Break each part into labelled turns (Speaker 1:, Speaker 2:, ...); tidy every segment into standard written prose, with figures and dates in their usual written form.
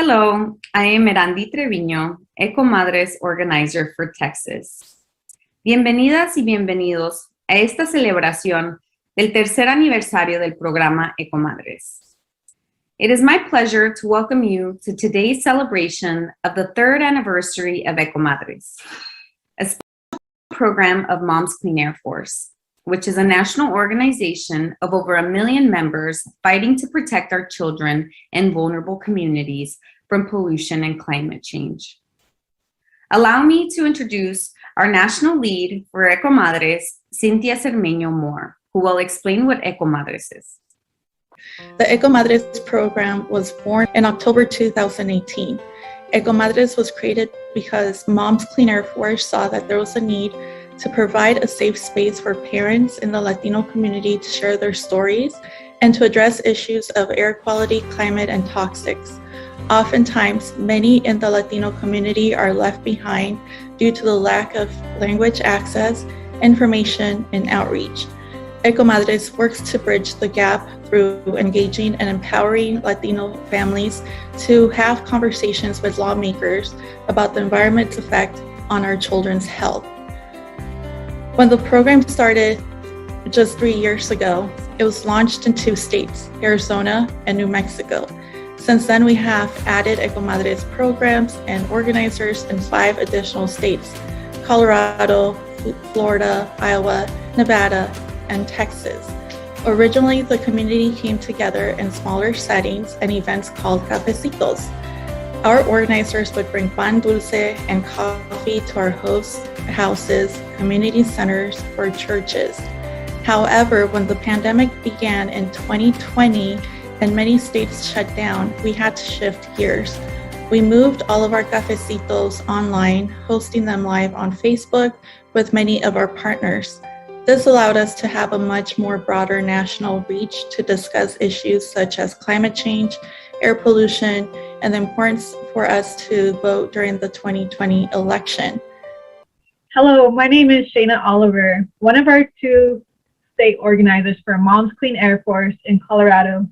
Speaker 1: Hello, I am Erandi Treviño, EcoMadres Organizer for Texas. Bienvenidas y bienvenidos a esta celebración del tercer aniversario del programa EcoMadres. It is my pleasure to welcome you to today's celebration of the third anniversary of EcoMadres, a special program of Moms Clean Air Force, which is a national organization of over 1 million members fighting to protect our children and vulnerable communities from pollution and climate change. Allow me to introduce our national lead for EcoMadres, Cynthia Cermeño Moore, who will explain what EcoMadres is.
Speaker 2: The EcoMadres program was born in October 2018. EcoMadres was created because Moms Clean Air Force saw that there was a need to provide a safe space for parents in the Latino community to share their stories and to address issues of air quality, climate, and toxics. Oftentimes, many in the Latino community are left behind due to the lack of language access, information, and outreach. EcoMadres works to bridge the gap through engaging and empowering Latino families to have conversations with lawmakers about the environment's effect on our children's health. When the program started just 3 years ago, it was launched in 2 states, Arizona and New Mexico. Since then, we have added EcoMadres programs and organizers in 5 additional states, Colorado, Florida, Iowa, Nevada, and Texas. Originally, the community came together in smaller settings and events called cafecitos. Our organizers would bring pan dulce and coffee to our host houses, community centers, or churches. However, when the pandemic began in 2020 and many states shut down, we had to shift gears. We moved all of our cafecitos online, hosting them live on Facebook with many of our partners. This allowed us to have a much more broader national reach to discuss issues such as climate change, air pollution, and the importance for us to vote during the 2020 election.
Speaker 3: Hello, my name is Shayna Oliver, one of our 2 state organizers for Moms Clean Air Force in Colorado.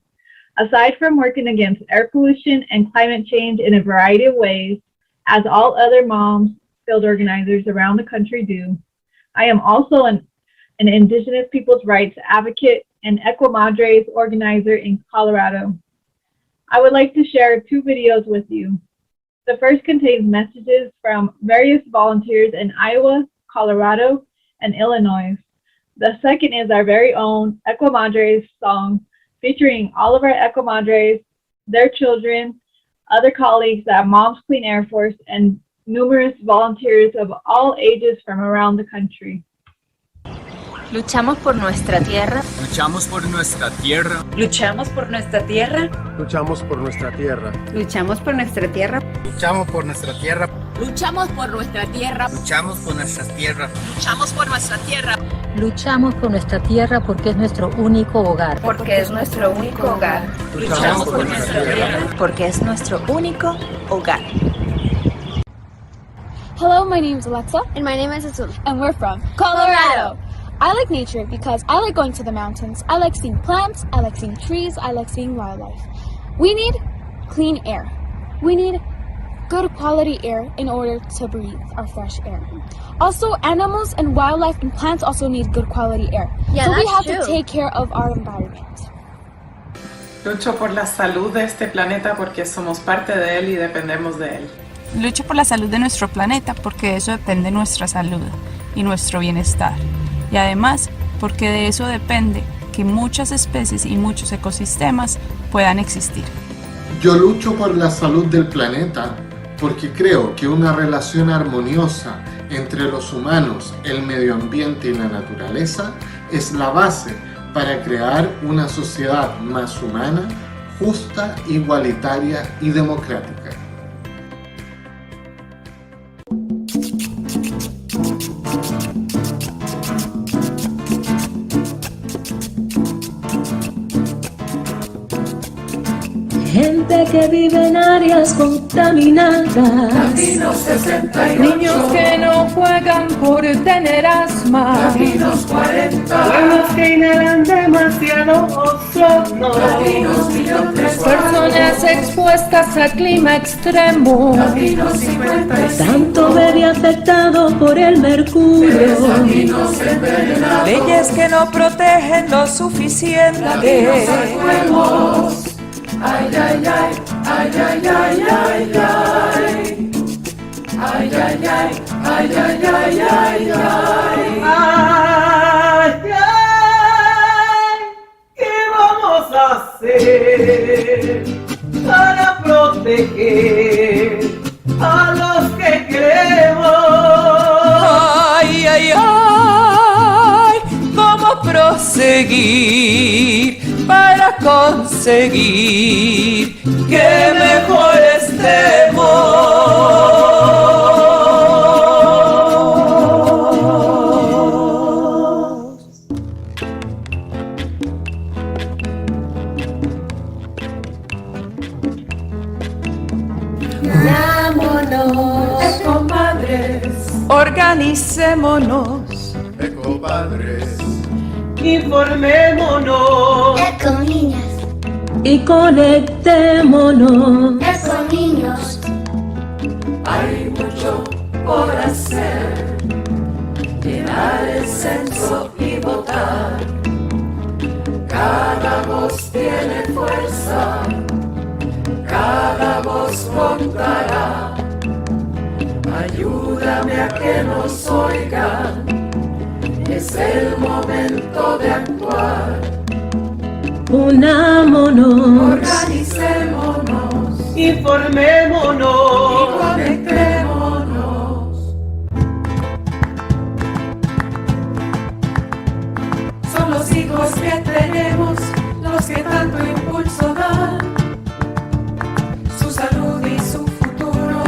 Speaker 3: Aside from working against air pollution and climate change in a variety of ways, as all other moms field organizers around the country do, I am also an Indigenous people's rights advocate and EcoMadres organizer in Colorado. I would like to share 2 videos with you. The first contains messages from various volunteers in Iowa, Colorado, and Illinois. The second is our very own EcoMadres song featuring all of our EcoMadres, their children, other colleagues at Moms Clean Air Force, and numerous volunteers of all ages from around the country.
Speaker 4: Luchamos por nuestra tierra.
Speaker 5: Luchamos por nuestra tierra.
Speaker 4: Luchamos por nuestra tierra.
Speaker 6: Luchamos por nuestra tierra.
Speaker 4: Luchamos por nuestra tierra.
Speaker 5: Luchamos por nuestra tierra.
Speaker 4: Luchamos por nuestra tierra.
Speaker 5: Luchamos por nuestra tierra.
Speaker 4: Luchamos por nuestra tierra.
Speaker 7: Luchamos por nuestra tierra porque es nuestro único hogar.
Speaker 4: Porque es nuestro único hogar.
Speaker 5: Luchamos por nuestra tierra.
Speaker 4: Porque es nuestro único hogar.
Speaker 8: Hello, my name is Alexa.
Speaker 9: And my name is Azul.
Speaker 8: And we're from Colorado. I like nature because I like going to the mountains. I like seeing plants, I like seeing trees, I like seeing wildlife. We need clean air. We need good quality air in order to breathe our fresh air. Also, animals and wildlife and plants also need good quality air.
Speaker 9: Yeah,
Speaker 8: so we
Speaker 9: that's
Speaker 8: have
Speaker 9: true.
Speaker 8: to take care of our environment.
Speaker 10: Lucho por la salud de este planeta porque somos parte de él y dependemos de él.
Speaker 11: Lucho por la salud de nuestro planeta porque de eso depende nuestra salud y nuestro bienestar. Y además, porque de eso depende que muchas especies y muchos ecosistemas puedan existir.
Speaker 6: Yo lucho por la salud del planeta porque creo que una relación armoniosa entre los humanos, el medio ambiente y la naturaleza es la base para crear una sociedad más humana, justa, igualitaria y democrática.
Speaker 7: Gente
Speaker 9: gente que vive en áreas contaminadas.
Speaker 12: Latinos 68.
Speaker 13: Niños que no juegan por tener asma.
Speaker 12: Latinos 40.
Speaker 14: Pueblos que inhalan demasiado ozono.
Speaker 12: Latinos 1.300.000.
Speaker 13: Personas expuestas a clima extremo.
Speaker 12: Latinos 55.
Speaker 9: Tanto bebé afectado por el mercurio.
Speaker 12: Latinos envenenados.
Speaker 15: Leyes que no protegen lo suficiente.
Speaker 12: Latinos al fuego. Ay, ay, ay, ay, ay, ay, ay, ay. Ay, ay, ay, ay, ay, ay, ay, ay.
Speaker 14: Ay, ay, ¿qué vamos a hacer para proteger a los que queremos?
Speaker 15: Ay, ay, ay, ¿cómo proseguir para conseguir que mejor estemos?
Speaker 9: Unámonos,
Speaker 12: EcoMadres.
Speaker 11: Organicémonos.
Speaker 5: EcoPadres.
Speaker 14: Informémonos.
Speaker 8: Econiñas,
Speaker 9: y conectémonos.
Speaker 8: econiños,
Speaker 12: Hay mucho por hacer. Llenar el censo y votar. Cada voz tiene fuerza. Cada voz contará. Ayúdame a que nos oigan. Es el momento de actuar.
Speaker 9: Unámonos,
Speaker 12: Organicémonos
Speaker 14: Informémonos.
Speaker 12: y conectémonos. Son los hijos que tenemos los que tanto impulso dan. Su salud y su futuro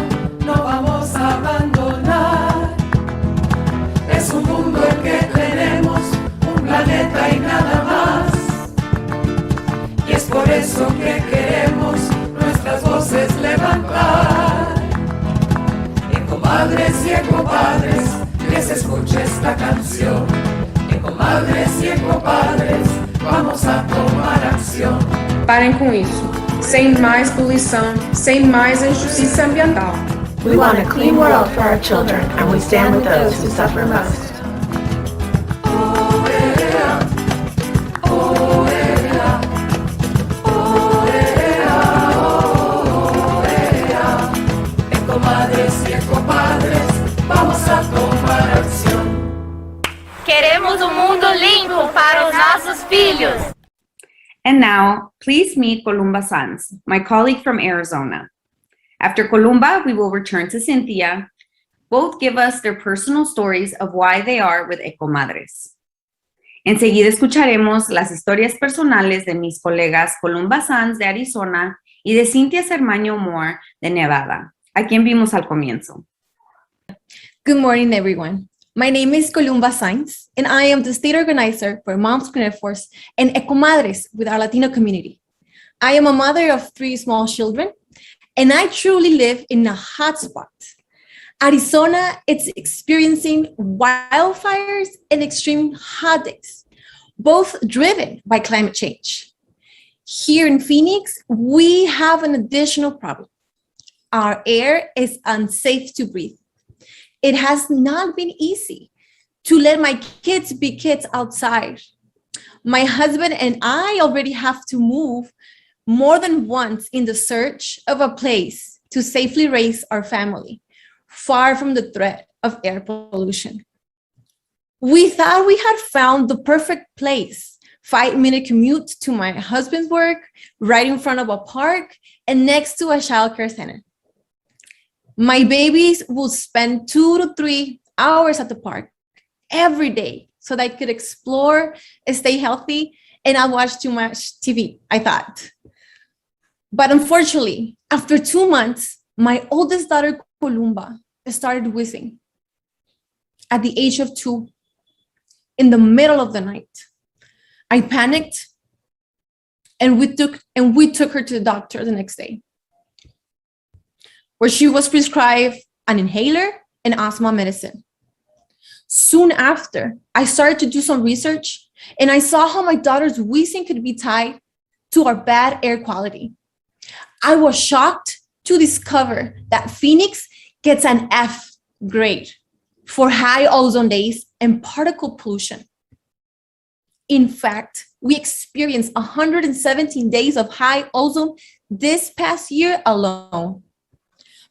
Speaker 12: no vamos a abandonar. Es un mundo el que tenemos, un planeta y nada más. Y es por eso que queremos nuestras voces levantar. EcoMadres y EcoPadres, que se escuche esta canción. EcoMadres y EcoPadres, vamos a tomar acción.
Speaker 16: Parem com isso. Sem mais poluição, sem mais injustiça ambiental.
Speaker 4: We want a clean world for our children, and we stand with those who suffer most.
Speaker 12: EcoMadres y EcoPadres, vamos a tomar acción.
Speaker 8: queremos mundo limpo para os nossos filhos.
Speaker 1: And now, please meet Columba Sanz, my colleague from Arizona. After Columba, we will return to Cynthia. Both give us their personal stories of why they are with EcoMadres. Enseguida escucharemos las historias personales de mis colegas Columba Sanz de Arizona y de Cynthia Cermaño Moore de Nevada, a quien vimos al comienzo.
Speaker 17: Good morning, everyone. My name is Columba Sainz, and I am the state organizer for Moms Clean Air Force and EcoMadres with our Latino community. I am a mother of 3 small children, and I truly live in a hotspot. Arizona is experiencing wildfires and extreme hot days, both driven by climate change. Here in Phoenix, we have an additional problem. Our air is unsafe to breathe. It has not been easy to let my kids be kids outside. My husband and I already have to move more than once in the search of a place to safely raise our family, far from the threat of air pollution. We thought we had found the perfect place, 5-minute commute to my husband's work, right in front of a park and next to a childcare center. My babies will spend 2 to 3 hours at the park every day so that I could explore, stay healthy, and not watch too much TV, I thought. But unfortunately, after 2 months, my oldest daughter, Columba, started wheezing at the age of 2 in the middle of the night. I panicked and we took her to the doctor the next day. where she was prescribed an inhaler and asthma medicine. Soon after, I started to do some research and I saw how my daughter's wheezing could be tied to our bad air quality. I was shocked to discover that Phoenix gets an F grade for high ozone days and particle pollution. In fact, we experienced 117 days of high ozone this past year alone.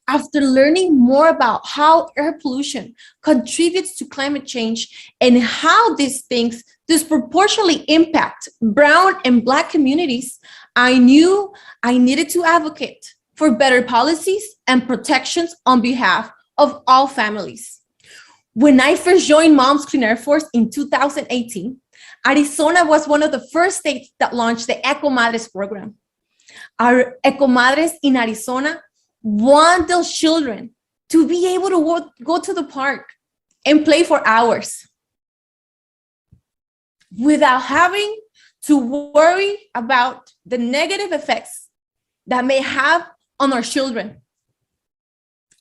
Speaker 17: After learning more about how air pollution contributes to climate change and how these things disproportionately impact brown and Black communities, I knew I needed to advocate for better policies and protections on behalf of all families. When I first joined Moms Clean Air Force in 2018, Arizona was one of the first states that launched the EcoMadres program. Our EcoMadres in Arizona want those children to be able to go to the park and play for hours without having to worry about the negative effects that may have on our children.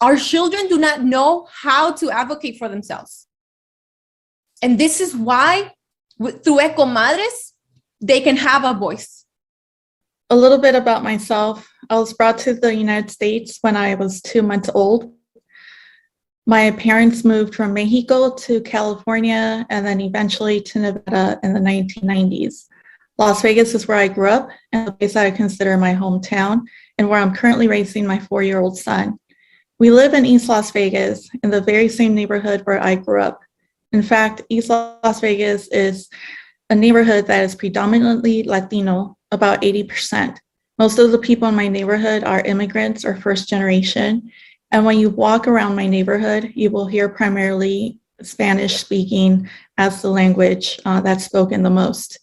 Speaker 17: Our children do not know how to advocate for themselves. And this is why, through EcoMadres, they can have a voice.
Speaker 2: A little bit about myself. I was brought to the United States when I was 2 months old. My parents moved from Mexico to California and then eventually to Nevada in the 1990s. Las Vegas is where I grew up and the place that I consider my hometown and where I'm currently raising my 4-year-old son. We live in East Las Vegas in the very same neighborhood where I grew up. In fact, East Las Vegas is a neighborhood that is predominantly Latino, about 80%. Most of the people in my neighborhood are immigrants or first generation. And when you walk around my neighborhood, you will hear primarily Spanish speaking as the language that's spoken the most.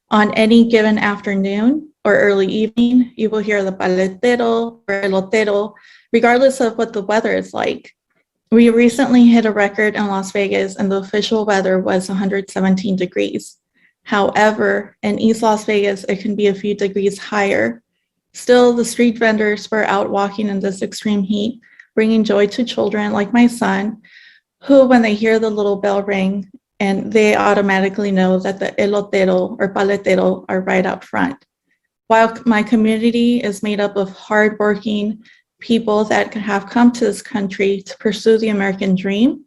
Speaker 2: On any given afternoon or early evening, you will hear the paletero or elotero, regardless of what the weather is like. We recently hit a record in Las Vegas and the official weather was 117 degrees. However, in East Las Vegas, it can be a few degrees higher. Still, the street vendors were out walking in this extreme heat, bringing joy to children like my son, who, when they hear the little bell ring, and they automatically know that the elotero or paletero are right out front. While my community is made up of hardworking people that have come to this country to pursue the American dream,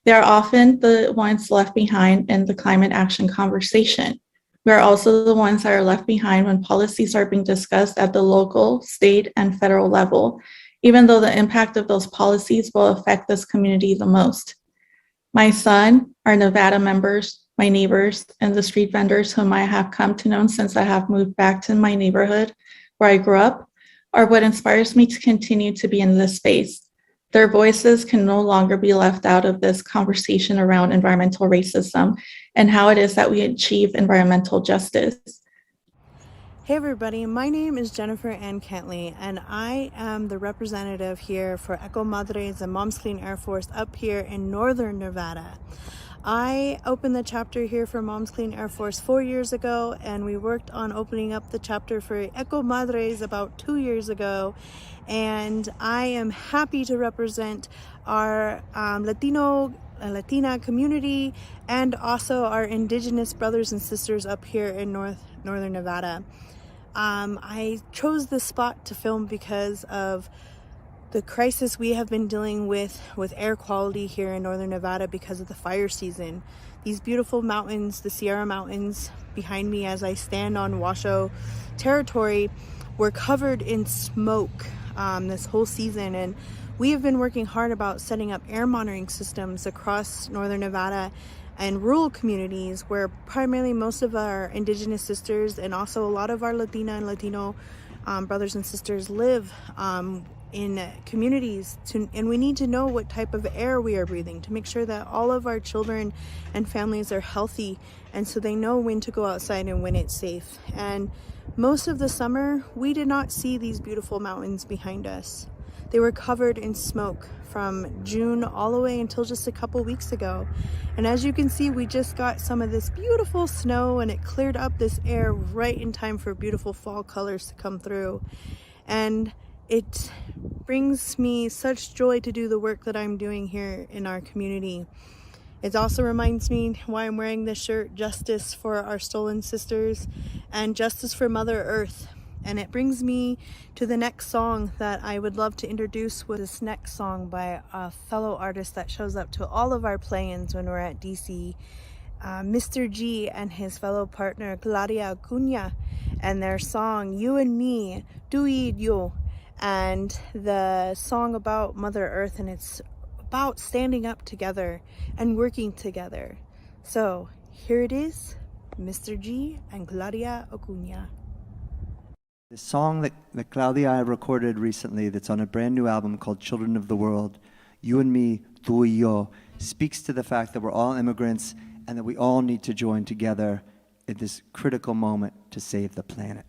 Speaker 2: they are often the ones left behind in the climate action conversation. We are also the ones that are left behind when policies are being discussed at the local, state, and federal level, even though the impact of those policies will affect this community the most. My son, our Nevada members, my neighbors, and the street vendors whom I have come to know since I have moved back to my neighborhood where I grew up are what inspires me to continue to be in this space. Their voices can no longer be left out of this conversation around environmental racism and how it is that we achieve environmental justice.
Speaker 18: Hey everybody, my name is Jennifer Ann Kentley and I am the representative here for EcoMadres and Moms Clean Air Force up here in Northern Nevada. I opened the chapter here for Moms Clean Air Force 4 years ago, and we worked on opening up the chapter for EcoMadres about 2 years ago. And I am happy to represent our Latina community and also our indigenous brothers and sisters up here in Northern Nevada. I chose this spot to film because of the crisis we have been dealing with air quality here in Northern Nevada because of the fire season. These beautiful mountains, the Sierra Mountains behind me as I stand on Washoe territory, were covered in smoke this whole season, and we have been working hard about setting up air monitoring systems across Northern Nevada and rural communities where primarily most of our indigenous sisters and also a lot of our Latina and Latino brothers and sisters live in communities, and we need to know what type of air we are breathing to make sure that all of our children and families are healthy, and so they know when to go outside and when it's safe. And most of the summer, we did not see these beautiful mountains behind us. They were covered in smoke from June all the way until just a couple weeks ago. And as you can see, we just got some of this beautiful snow, and it cleared up this air right in time for beautiful fall colors to come through. And it brings me such joy to do the work that I'm doing here in our community. It also reminds me why I'm wearing this shirt, justice for our stolen sisters and justice for Mother Earth. And it brings me to the next song that I would love to introduce with this next song by a fellow artist that shows up to all of our play-ins when we're at DC, Mr. G and his fellow partner Claudia Acuña, and their song You and Me, Tú y Yo, and the song about Mother Earth, and it's about standing up together and working together. So here it is, Mr. G and Claudia Acuña.
Speaker 19: The song that Claudia and I recorded recently that's on a brand new album called Children of the World, You and Me, Tú y Yo, speaks to the fact that we're all immigrants and that we all need to join together at this critical moment to save the planet.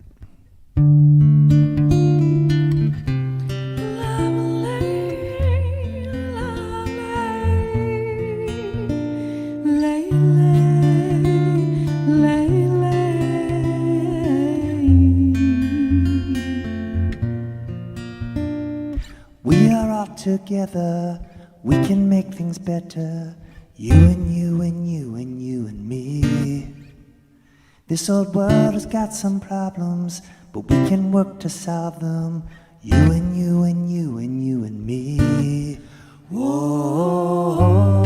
Speaker 19: We are all together, we can make things better. You and you and you and you and me. This old world has got some problems, but we can work to solve them. You and you and you and you and me. Whoa.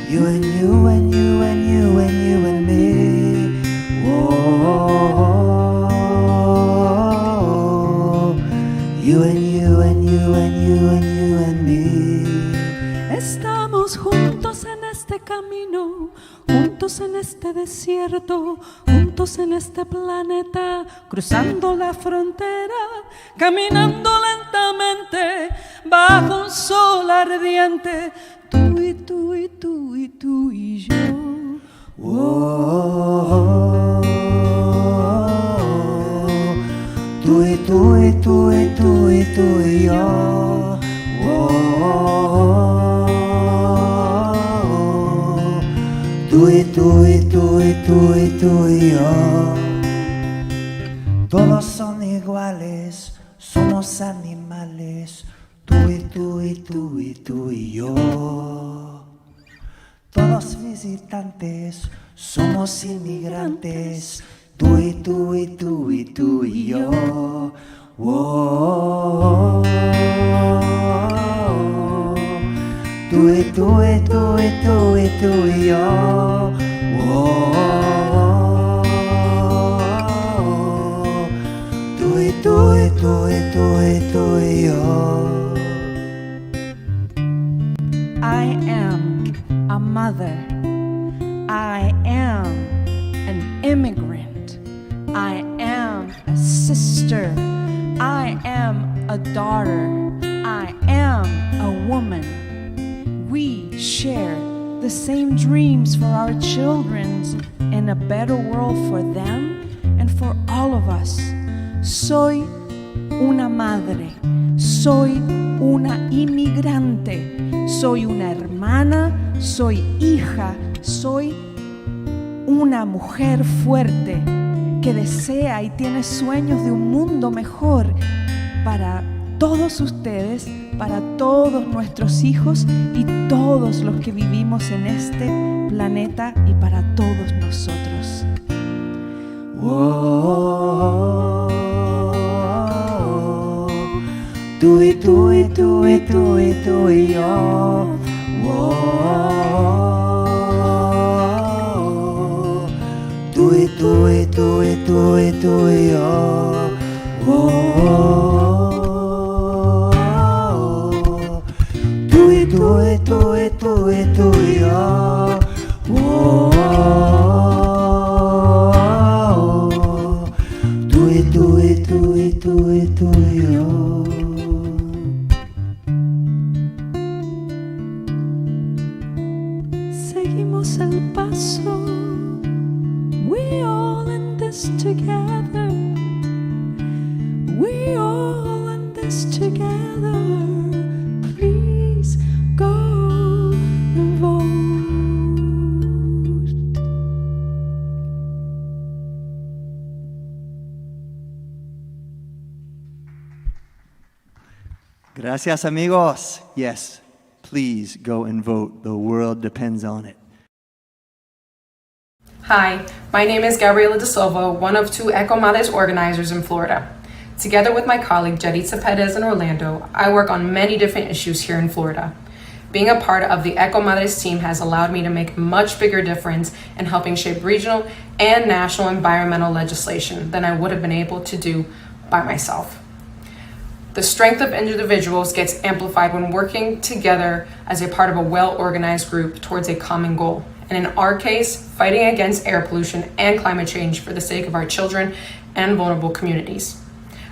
Speaker 19: You and you and you and you and you and me. Whoa. You and you and you and you and you and me.
Speaker 9: Estamos juntos en este camino, juntos en este desierto, juntos en este planeta, cruzando la frontera, caminando lentamente bajo un sol ardiente, tú y tú y tú y tú y yo.
Speaker 19: Whoa. Tú y tú y tú y tú y tú y yo. Whoa. Tú y tú y tú y tú y tú y yo. Todos son iguales, somos animales. Tú y tú y tú y tú y yo. Todos visitantes, somos inmigrantes. Tú y tú y tú y tú y yo. Whoa. Tú y tú y tú y tú y tú y yo. Whoa. Tú y tú y tú y tú y tú y yo.
Speaker 9: I am a mother. I am an immigrant. I am a sister. I am a daughter. I am a woman. We share the same dreams for our children and a better world for them and for all of us. Soy una madre. Soy una inmigrante. Soy una hermana. Soy hija. Soy una mujer fuerte que desea y tiene sueños de un mundo mejor para todos ustedes, para todos nuestros hijos y todos los que vivimos en este planeta y para todos nosotros.
Speaker 19: Whoa. Tú y tú y tú y tú y tú y yo. Whoa. Tú y tú y tú y tú y tú y yo. Whoa. Tú y tú y tú y tú y tú y yo. Whoa. Tú y tú y tú y tú y tú y yo.
Speaker 9: Seguimos el paso. We all in this together. We all in this together. Please go and vote.
Speaker 19: Gracias, amigos. Yes, please go and vote. The world depends on it.
Speaker 16: Hi, my name is Gabriela De Silva, one of 2 EcoMadres organizers in Florida. Together with my colleague Jaditza Perez in Orlando, I work on many different issues here in Florida. Being a part of the EcoMadres team has allowed me to make a much bigger difference in helping shape regional and national environmental legislation than I would have been able to do by myself. The strength of individuals gets amplified when working together as a part of a well-organized group towards a common goal. And in our case, fighting against air pollution and climate change for the sake of our children and vulnerable communities.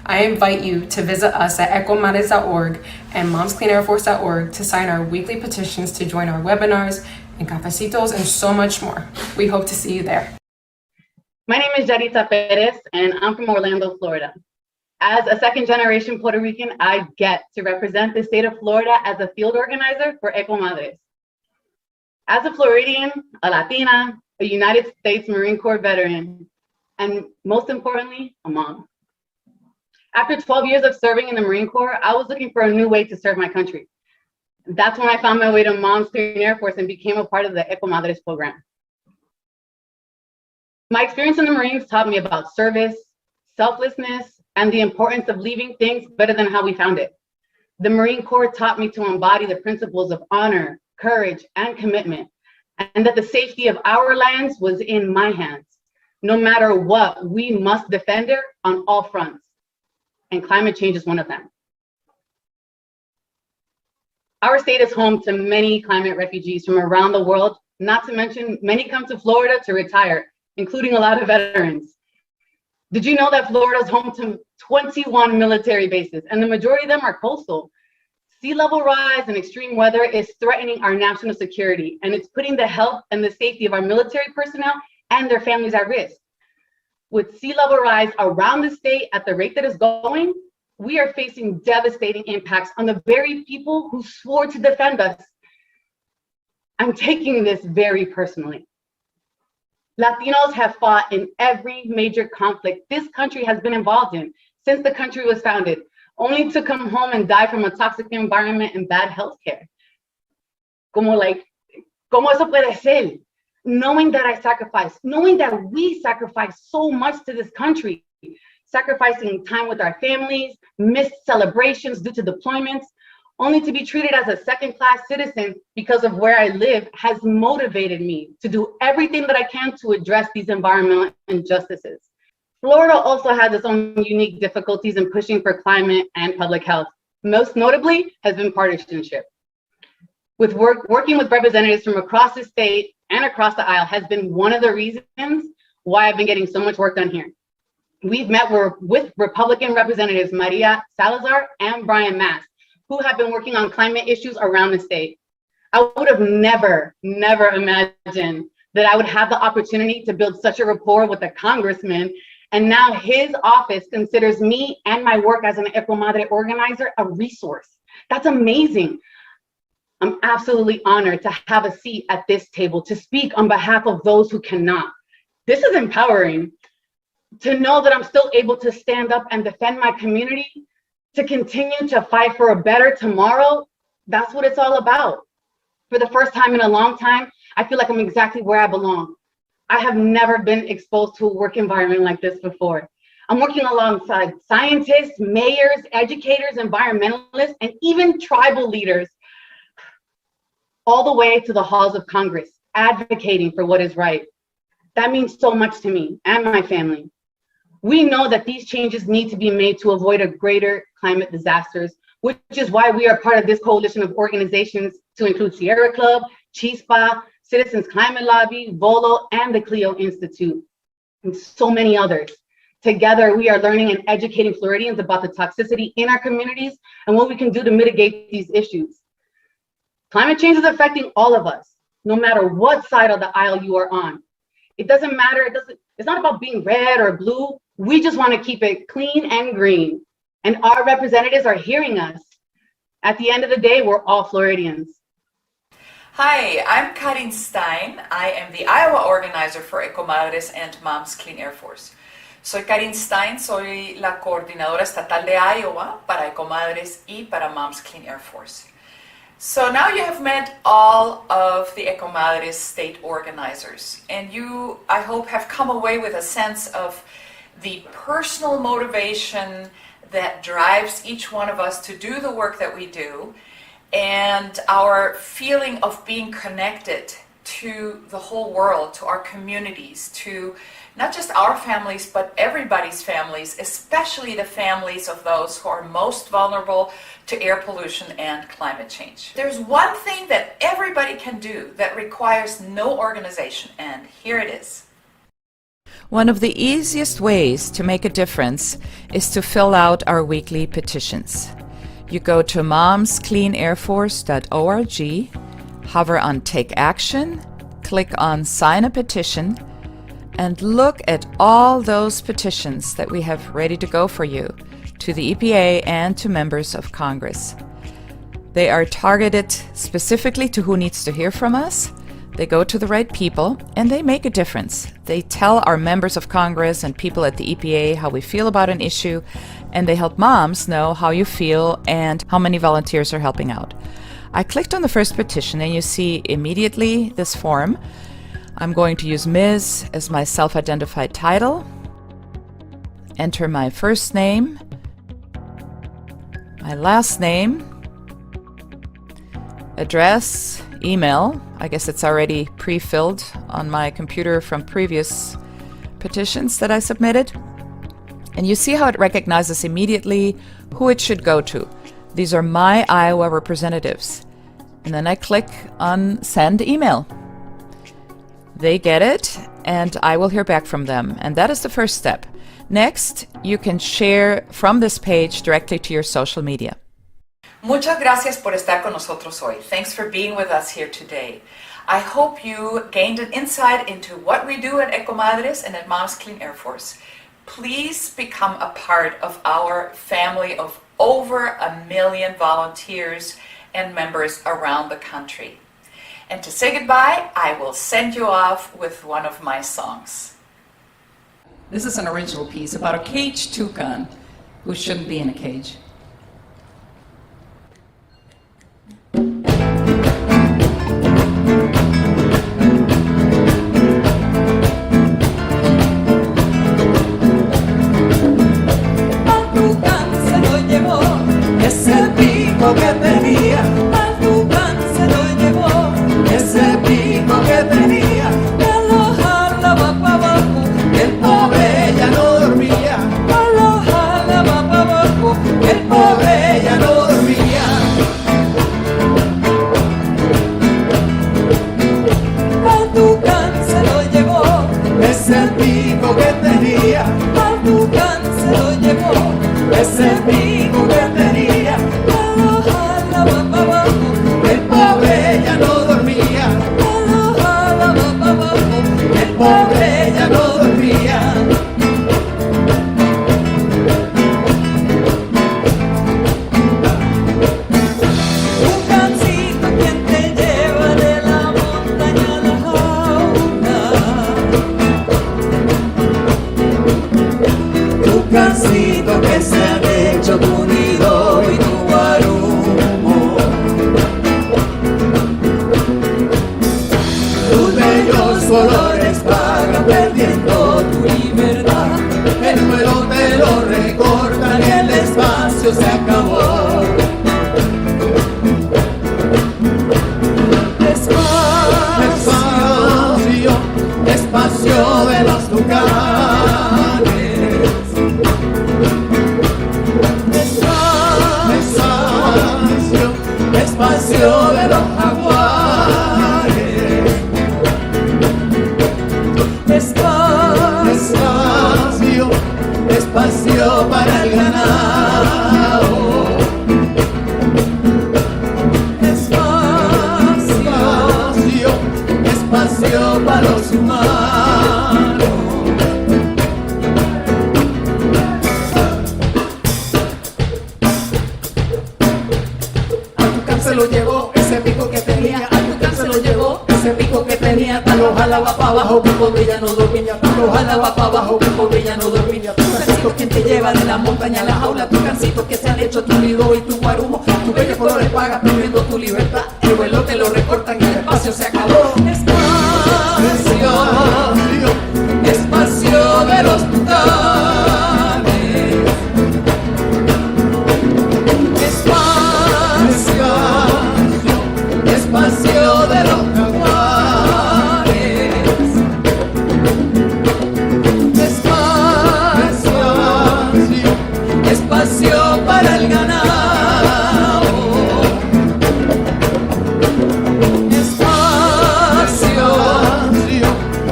Speaker 16: I invite you to visit us at EcoMadres.org and MomsCleanAirForce.org to sign our weekly petitions to join our webinars and cafecitos and so much more. We hope to see you there.
Speaker 20: My name is Jaditza Perez and I'm from Orlando, Florida. As a second-generation Puerto Rican, I get to represent the state of Florida as a field organizer for EcoMadres. As a Floridian, a Latina, a United States Marine Corps veteran, and most importantly, a mom. After 12 years of serving in the Marine Corps, I was looking for a new way to serve my country. That's when I found my way to Moms Clean Air Force and became a part of the EcoMadres program. My experience in the Marines taught me about service, selflessness, and the importance of leaving things better than how we found it. The Marine Corps taught me to embody the principles of honor, courage, and commitment, and that the safety of our lands was in my hands. No matter what, we must defend it on all fronts, and climate change is one of them. Our state is home to many climate refugees from around the world, not to mention many come to Florida to retire, including a lot of veterans. Did you know that Florida is home to 21 military bases, and the majority of them are coastal? Sea level rise and extreme weather is threatening our national security, and it's putting the health and the safety of our military personnel and their families at risk. With sea level rise around the state at the rate that it's going, we are facing devastating impacts on the very people who swore to defend us. I'm taking this very personally. Latinos have fought in every major conflict this country has been involved in since the country was founded, only to come home and die from a toxic environment and bad health care. ¿Cómo eso puede ser? Knowing that I sacrificed, knowing that we sacrificed so much to this country, sacrificing time with our families, missed celebrations due to deployments, only to be treated as a second-class citizen because of where I live has motivated me to do everything that I can to address these environmental injustices. Florida also has its own unique difficulties in pushing for climate and public health. Most notably has been partisanship. Working with representatives from across the state and across the aisle has been one of the reasons why I've been getting so much work done here. We've met with Republican Representatives Maria Salazar and Brian Mast, who have been working on climate issues around the state. I would have never imagined that I would have the opportunity to build such a rapport with a congressman, and now his office considers me and my work as an EcoMadre organizer a resource. That's amazing. I'm absolutely honored to have a seat at this table to speak on behalf of those who cannot. This is empowering to know that I'm still able to stand up and defend my community, to continue to fight for a better tomorrow. That's what it's all about. For the first time in a long time, I feel like I'm exactly where I belong. I have never been exposed to a work environment like this before. I'm working alongside scientists, mayors, educators, environmentalists, and even tribal leaders, all the way to the halls of Congress, advocating for what is right. That means so much to me and my family. We know that these changes need to be made to avoid a greater climate disasters, which is why we are part of this coalition of organizations to include Sierra Club, Chispa, Citizens Climate Lobby, VOLO, and the Clio Institute, and so many others. Together, we are learning and educating Floridians about the toxicity in our communities and what we can do to mitigate these issues. Climate change is affecting all of us, no matter what side of the aisle you are on. It doesn't matter, it's not about being red or blue. We just want to keep it clean and green. And our representatives are hearing us. At the end of the day, we're all Floridians.
Speaker 21: Hi, I'm Karin Stein. I am the Iowa organizer for EcoMadres and Moms Clean Air Force. Soy Karin Stein, soy la coordinadora estatal de Iowa para EcoMadres y para Moms Clean Air Force. So now you have met all of the EcoMadres state organizers, and you, I hope, have come away with a sense of the personal motivation that drives each one of us to do the work that we do, and our feeling of being connected to the whole world, to our communities, to not just our families, but everybody's families, especially the families of those who are most vulnerable to air pollution and climate change. There's one thing that everybody can do that requires no organization, and here it is.
Speaker 3: One of the easiest ways to make a difference is to fill out our weekly petitions. You go to momscleanairforce.org, hover on Take Action, click on Sign a Petition, and look at all those petitions that we have ready to go for you to the EPA and to members of Congress. They are targeted specifically to who needs to hear from us. They go to the right people, and they make a difference. They tell our members of Congress and people at the EPA how we feel about an issue, and they help moms know how you feel and how many volunteers are helping out. I clicked on the first petition, and you see immediately this form. I'm going to use Ms. as my self-identified title, enter my first name, my last name, address, email. I guess it's already pre-filled on my computer from previous petitions that I submitted. And you see how it recognizes immediately who it should go to. These are my Iowa representatives. And then I click on Send Email. They get it, and I will hear back from them. And that is the first step. Next, you can share from this page directly to your social media.
Speaker 21: Muchas gracias por estar con nosotros hoy. Thanks for being with us here today. I hope you gained an insight into what we do at EcoMadres and at Moms Clean Air Force. Please become a part of our family of over 1 million volunteers and members around the country. And to say goodbye, I will send you off with one of my songs. This is an original piece about a caged toucan who shouldn't be in a cage.
Speaker 15: Ese pico que tenía, al tucán se lo llevó. Ese pico que tenía, que lo jalaba para abajo. El pobre ya no dormía, que lo jalaba para abajo. El pobre ya no dormía. Al tucán se lo llevó. Ese pico que tenía, al tucán se lo llevó. Ese pico que tenía, que lo jalaba para abajo. El pobre ya no dormía, que lo jalaba para abajo. El pobre ya no dormía. Un cancito quien te lleva de la montaña a la jaula. Un cancito que se ha hecho tu nido y tu guarumo. Tus bellos colores vagan perdiendo tu libertad. El vuelo te lo recortan y el espacio se acabó. Despacio, despacio de los tucanes. Despacio, despacio de los jaguares. Despacio, despacio para el ganado. Despacio, despacio para los humanos. Se lo llevó ese pico que tenía, al tucán se lo llevó ese pico que tenía, tal lo jalaba para abajo, que pobre ya no dormía, tal lo jalaba para abajo, que pobre ya no dormía. cancito, quien te lleva de la montaña a la jaula, tu cancito que se han hecho tu nido y tu guarumo, tu bello colores paga perdiendo tu libertad, el vuelo te lo recortan y el espacio se acabó. Espacio de los tucanes, espacio de los jaguares, espacio para el ganado,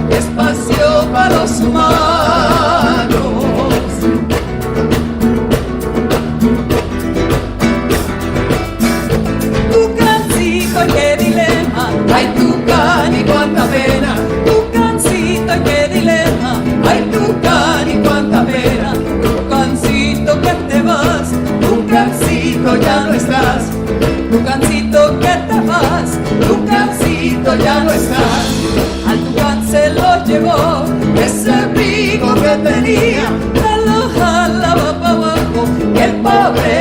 Speaker 15: espacio para los humanos. Tucancito, qué dilema, ay tucán y cuánta pena. Tucancito, qué dilema, ay tucán y cuánta pena. Tucancito que te vas, tucancito ya no estás. Tucancito que te vas, tucancito ya no estás. Al tucán se lo llevó ese pico que tenía, te lo jalaba para abajo, y el pobre